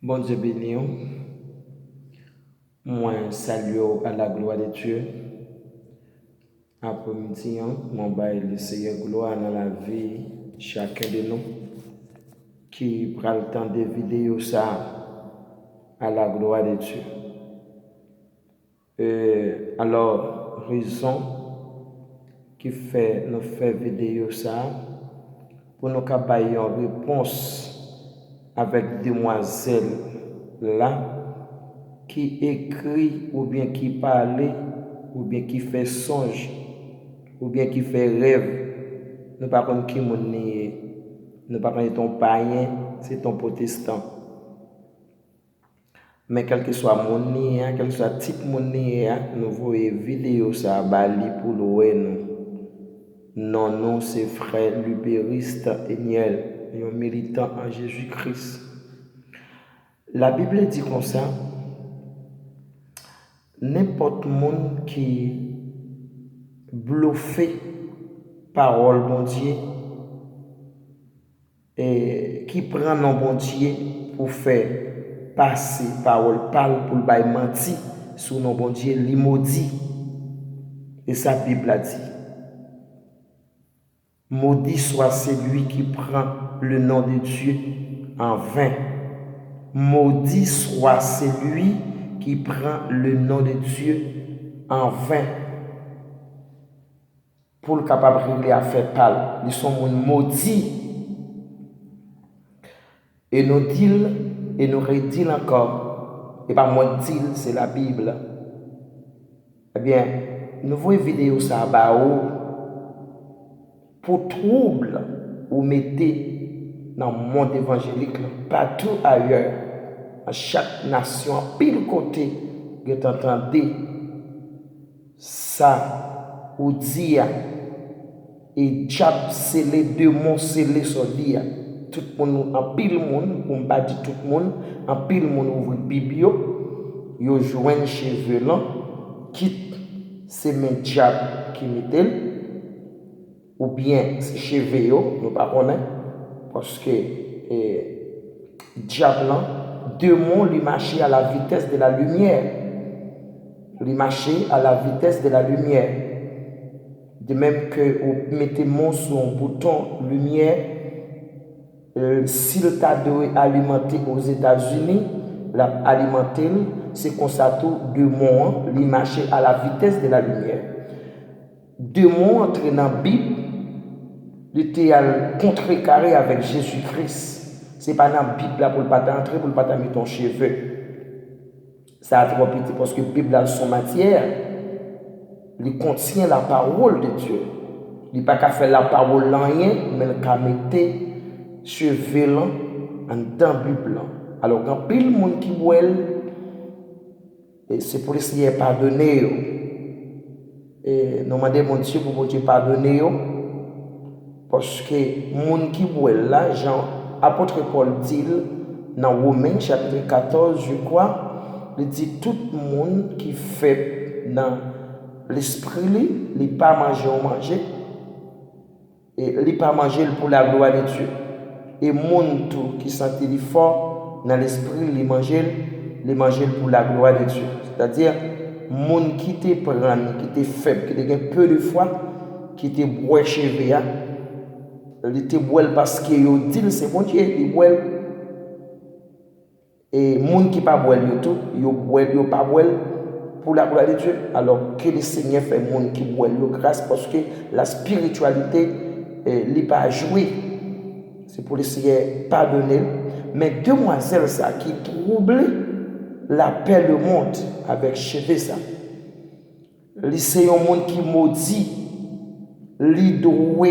Bon Dieu béni, moi salue à la gloire de Dieu. Après-midi, mon bail le Seigneur gloire dans la vie chacun de nous qui prend le temps de vidéo ça à la gloire de Dieu. Alors, raison qui fait nous faire vidéo ça pour nous capables une réponse avec demoiselle là qui écrit ou bien qui parle ou bien qui fait songe ou bien qui fait rêve. Nous ne parlons pas qui nous ne parlons pas ton païen, c'est ton protestant. Mais quel que soit mon quel que soit type mon nous voyons vidéo ça bali pour nous. Non, c'est frère Lubériste Eniel, un militant en Jésus-Christ. La Bible dit comme ça, n'importe monde qui bluffé parole bon Dieu et qui prend non bon Dieu pour faire passer parole parle pour le menti sur non bon Dieu li maudit. Et sa Bible a dit, maudit soit celui qui prend le nom de Dieu en vain. Maudit soit celui qui prend le nom de Dieu en vain pour le capable de faire parler. Ils sont maudits. Et nous disons, et nous redisons encore, et pas moi dire, c'est la Bible. Eh bien, nous voyons vidéo ça pour trouble ou mettez dans le monde évangélique partout ailleurs, à chaque nation, à pile côté, que tu entendez ça ou dire et diable c'est les démons c'est les dire tout le monde en pile monde on pas dit tout le monde en pile monde ouvre biblio yo joignent cheveux là quitte c'est même diable qui mettent ou bien c'est cheveux yo nous pas connaît parce que diable là démon lui marcher à la vitesse de la lumière lui marcher à la vitesse de la lumière. De même que vous mettez mon sur un bouton lumière, s'il t'a alimenté aux États-Unis, l'alimenter, c'est comme ça tout deux mots, il marche à la vitesse de la lumière. Deux mots entrés dans la Bible, il était contrecarré avec Jésus-Christ. Ce n'est pas dans la Bible là pour ne pas entrer, pour ne pas mettre ton cheveu. Ça a trop petit parce que la Bible a son matière. Il contient la parole de Dieu. Il n'a pas qu'à faire la parole là rien, mais il a mettre cheveux là en dans la Bible. Alors quand pile monde qui voit, c'est pour essayer de pardonner. Et nous demandons mon Dieu pour Dieu pardonner. Parce que monde qui voit là, Jean, apôtre Paul dit dans Romains chapitre 14, je crois, il dit tout le monde qui fait dans l'esprit, il n'est pas manger ou manger. Et il n'est pas manger pour la gloire de Dieu. Et monde tout qui sentit fort dans l'esprit, il manger pour la gloire de Dieu. C'est-à-dire, monde qui te prend, qui te faible, qui te peu de foi, qui te boit cheveux, il te boit parce que il dit c'est bon Dieu, il boit. Et monde qui pas boit tout, il pas boit pour la gloire de Dieu. Alors que le Seigneur fait monde qui boit grâce parce que la spiritualité n'est pas jouée. C'est pour le Seigneur pardonner. Mais demoiselle ça qui trouble la paix du monde avec cheveux ça. C'est un monde qui maudit, li doit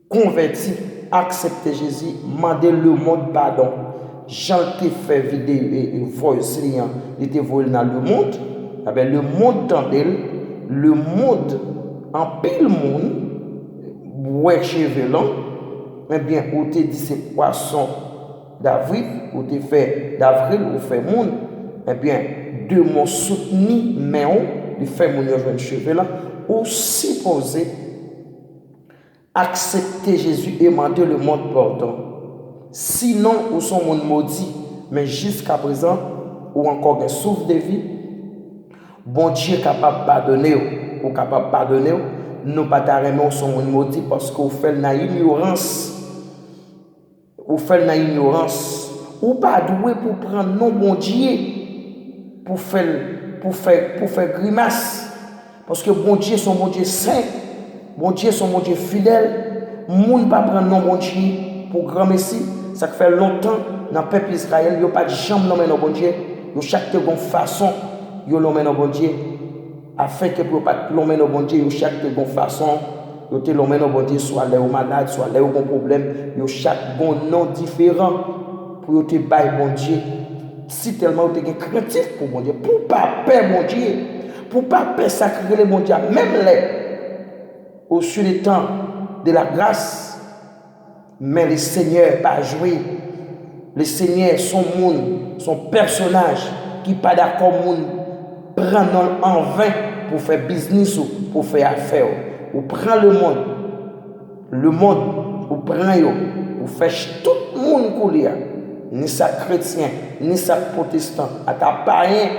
converti, accepter Jésus, demander le monde pardon. Jean qui fait vidéo et voice, il était volé dans le monde. Le monde tendait, le monde en pile monde, ouais cheveux là, eh bien, où te dit c'est poisson d'avril, où te fait d'avril, ou fait monde, eh bien, deux mots soutenus, mais on, fait mon cheveux là, ou supposé accepter Jésus et demander le monde pardon. Sinon, ou sont monde maudit, mais jusqu'à présent, ou encore un souffle de vie, bon Dieu est capable de pardonner, ou capable de pardonner, nous pas carrément son monde maudit parce qu'on fait dans l'ignorance. Ou fait dans l'ignorance. Ou pas doué pour prendre non bon Dieu pour faire grimace. Parce que bon Dieu son bon Dieu saint, bon Dieu son bon Dieu fidèle. Moun pas prendre non bon Dieu pour grand messie. Ça fait longtemps dans le peuple Israël, il n'y a pas de jambe nommer non bon Dieu. Il y a chaque façon, il y a nommer non bon Dieu. Afin que pour pas nommer non bon Dieu, il y a chaque façon. Yo te l'homme non bon Dieu, soit les malades, soit les bon problème, yo chaque bon nom différent pour te bailler bon Dieu. Si tellement tu es craintif pour bon Dieu, pour pas peur bon Dieu, pour pas peur sacrer le bon Dieu, même les au sur le temps de la grâce, mais le Seigneur pas joué. Le Seigneur son monde, son personnage qui pas d'accord monde prend en vain pour faire business ou pour faire affaire. Ou prend le monde, ou prend yo, ou fait tout le monde couler, ni ça chrétien, ni ça protestant, à ta païen,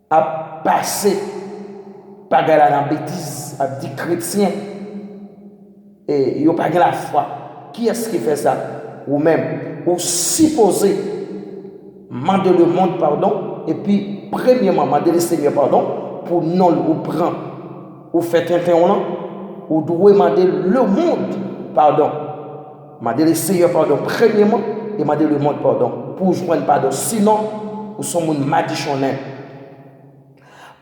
à passer par la bêtise, à dire chrétien, et yo pas la foi. Qui est-ce qui fait ça? Ou même, ou supposer, demander le monde pardon, et puis, premièrement, demander le Seigneur pardon, pour non ou prendre. Ou fait un temps ou doit demander le monde pardon. Demander le Seigneur pardon premièrement et demander le monde pardon pour joindre pardon. Sinon, ou sont monde madichonnel.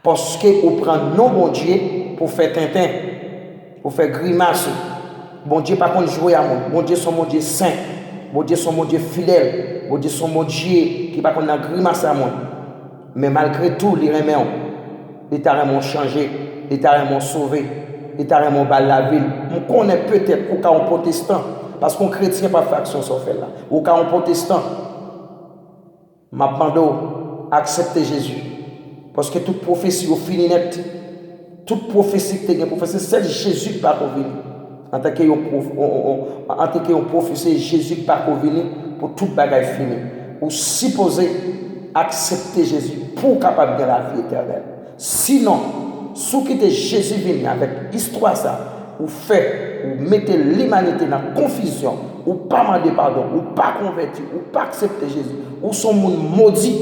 Parce que ou prend non bon Dieu pour faire tintin, pour faire grimace. Bon Dieu pas contre jouer à moi. Bon Dieu son mon Dieu saint. Bon Dieu son mon Dieu fidèle. Bon Dieu son mon Dieu qui pas contre grimace à moi. Mais malgré tout, les remet il t'a vraiment changé, il t'a vraiment sauvé, il t'a vraiment bal la ville. On connaît peut-être au cas un protestant, parce qu'on chrétien pas fait action sur fait là. Au cas un protestant, m'a demandé accepter Jésus. Parce que toute prophétie au fini net, toute prophétie que tu as, prophétie, c'est Jésus qui va venir. En tant que prophétie, Jésus qui va venir pour toute bagaille finie. Ou supposer accepter Jésus pour capable de la vie éternelle. Sinon, si vous Jésus venu avec l'histoire ça, ou fait, ou mettez l'humanité dans la confusion, ou pas demander pardon, ou pas converti, ou pas accepter Jésus, ou son monde maudit.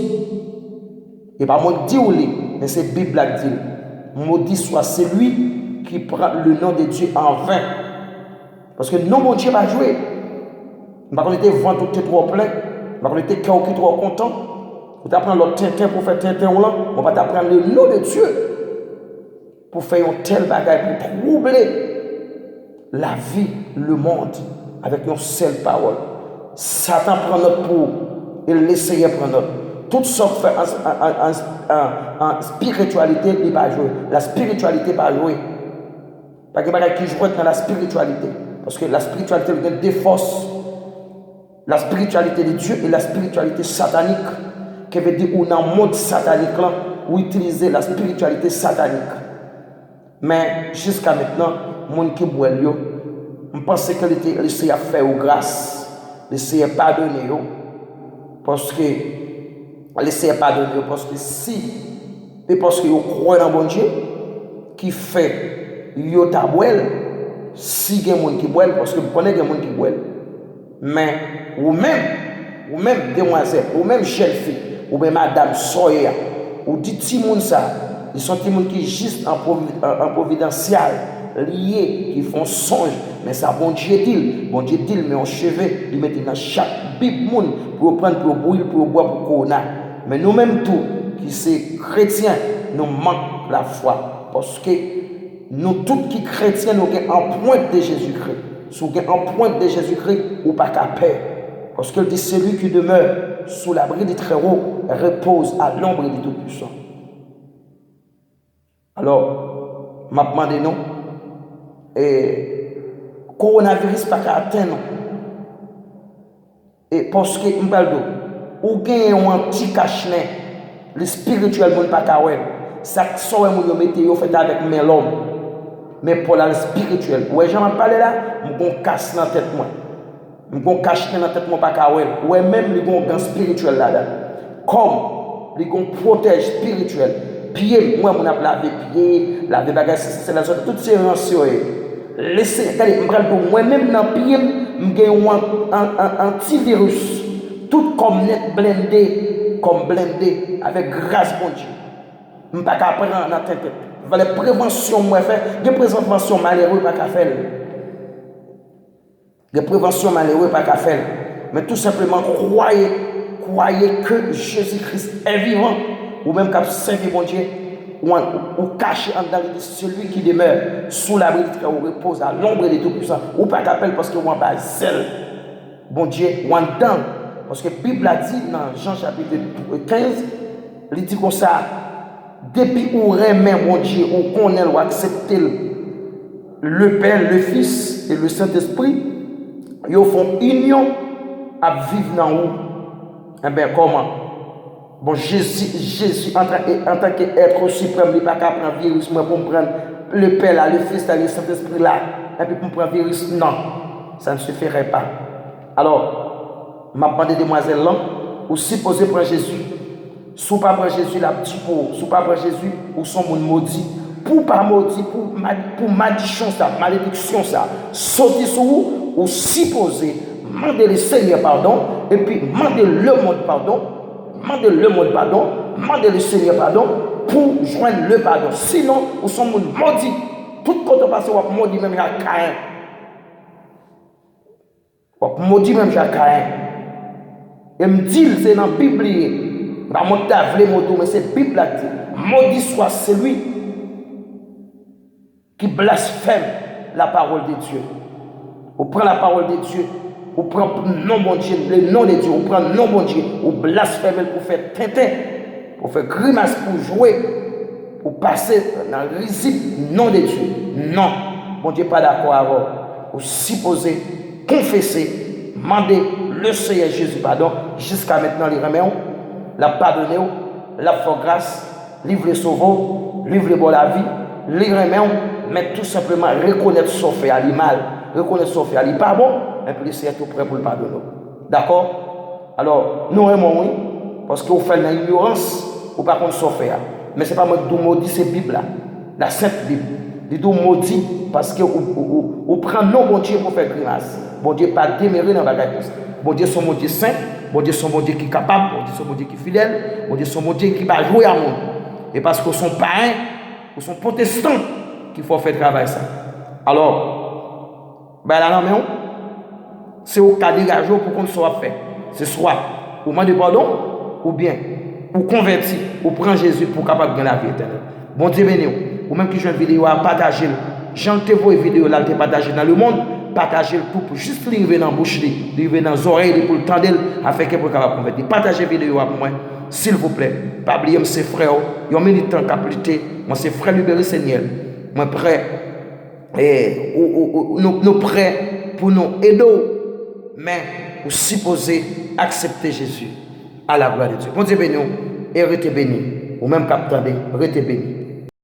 Et pas maudit ou les, mais c'est la Bible qui dit, maudit soit celui qui prend le nom de Dieu en vain. Parce que non, mon Dieu va jouer. On était ventre tout trop plein, on était cœur qui trop content. On t'apprend l'autre tintin pour faire tintin ou là, on va t'apprendre le nom de Dieu pour faire un tel bagage, pour troubler la vie, le monde, avec une seule parole. Satan prend notre pour et l'essayer prendre notre. Toutes sortes en spiritualité, il va jouer. La spiritualité va jouer. Pas que bagage qui joue dans la spiritualité. Parce que la spiritualité a des forces. La spiritualité de Dieu et la spiritualité satanique. Qui veut dire qu'on a un mode satanique là, ou utiliser la spiritualité satanique. Mais jusqu'à maintenant, mon qui boit je pense qu'elle était essayé à faire grâce, essayé à pardonner parce que elle essaie à pardonner parce que si et parce que vous croyez dans bon Dieu qui fait yo tabouel si il y a des gens qui boivent parce que vous connaissez des gens qui boivent mais ou même demoiselle ou même jeune fille ou même madame soya ou dit ti moun ça ils sont des gens qui juste en providentiel liés qui font songe mais ça bon Dieu dit mais on cheveux il met dans chaque bib moun pour prendre pour boire pour boire pour corona mais nous même tout qui c'est chrétiens nous manque la foi parce que nous tous qui chrétiens nous en pointe de Jésus-Christ si vous êtes en pointe de Jésus-Christ ou pas qu'à paix parce que dit celui qui demeure sous l'abri du Très-Haut repose à l'ombre du Tout-Puissant. Alors, m'a demandé non et coronavirus pas qu'à atteindre et parce que m'baldo ou gagne un petit cachenet le spirituel monde pas qu'à ouais ça soit mon météo fait avec l'homme mais pour la spirituel ouais j'en parle là mon casse dans tête moi M'gon cache dans la tête mon pas kawel. Ouais même li gon gan spirituel là-dedans. Comme li gon protège spirituel. Pied, moi mon a lavé pied, laver bagage c'est la zone toutes ces rançons. Laissez, regardez, m'pral pour moi même dans pied, m'gagne un antivirus tout comme net blendé avec grâce bon Dieu. M'pas ka prendre dans tête. Valait prévention moi faire, de prévention malheureux pas ka faire. De prévention malheureux pas qu'à faire. Mais tout simplement croyez que Jésus-Christ est vivant. Ou même qu'à servir mon Dieu. Ou caché en dedans de celui qui demeure sous l'abri ou repose à l'ombre de tout puissant. Ou pas qu'à parce que moi pas zèle. Bon Dieu, ou en dedans. Parce que la Bible a dit dans Jean chapitre 15, il dit comme ça. Depuis où remet mon Dieu, on connaît ou accepter le Père, le Fils et le Saint-Esprit. Ils font union à vivre dans où? Eh bien, comment? Bon, Jésus en tant qu'être suprême, il n'est pas capable de prendre virus pour prendre le Père, là, le Fils, là, le Saint-Esprit, là, et puis pour prendre virus. Non, ça ne suffirait pas. Alors, je demande des demoiselles là, ou supposé prendre Jésus. Si vous ne prenez pas Jésus, la petite peau, si vous ne prenez pas Jésus, vous sont maudit. Pour pas maudit, pour malédiction, ça, malédiction, ça, sortir sur vous, ou supposer, demandez le Seigneur pardon, et puis demandez le monde pardon, demandez le Seigneur pardon, pour joindre le pardon. Sinon, vous sont maudits. Tout quand on passe, vous maudit même à Caïn. Vous maudit même à Caïn. Et me dit, c'est dans la Bible, dans mon table, mais c'est la Bible qui dit, maudit soit celui qui blasphème la parole de Dieu. On prend la parole de Dieu, on prend le nom de Dieu, le nom de Dieu, on prend le nom de Dieu, on blasphème pour faire tintin, pour faire grimace, pour jouer, pour passer dans le risible nom de Dieu. Non, mon Dieu n'est pas d'accord avec vous. Supposer, confesser, demander le Seigneur Jésus pardon, jusqu'à maintenant les remercions, la pardonner, la faire grâce, livre les sauveurs, livre les bonnes la vie, les remercions, mais tout simplement reconnaître son fait à mal. Reconnaître son fait, il n'est pas bon, et puis c'est tout prêt pour le pardonner. D'accord? Alors, nous aimons, oui, parce que vous faites l'ignorance, ou pas contre son fait. Mais ce n'est pas moi qui maudit cette Bible-là, la Sainte Bible. Il dit maudit parce que vous prenez non bon Dieu pour faire grimace. Bon Dieu pas déméré dans la bagage. Bon Dieu son bon Dieu saint, bon Dieu son bon Dieu qui est capable, bon Dieu son bon Dieu qui est fidèle, bon Dieu son bon Dieu qui va jouer à monde. Et parce que sont païens, ou sont protestants, qu'il faut faire travail ça. Alors, ben là, non, c'est au cas de jour pour qu'on soit fait. C'est soit au moment de pardon, ou bien pour convertir, ou prendre Jésus pour capable de gagner la vie éternelle. Bon Dieu béni, ou même qui joue une vidéo à partager, j'en te vois une vidéo là, te partager dans le monde, partager tout pour juste arriver dans la bouche, arriver dans les oreilles, pour le tendre, afin que pour capable convertir. Partagez la vidéo avec moi, s'il vous plaît. Pas oublier mes frères, ils ont militant capacité, moi c'est frère libéré Seigneur, moi prêt. Et nous prêts pour nous aider, mais nous supposer accepter Jésus à la gloire de Dieu. Bon Dieu béni, et restez béni, ou même capteur, restez béni.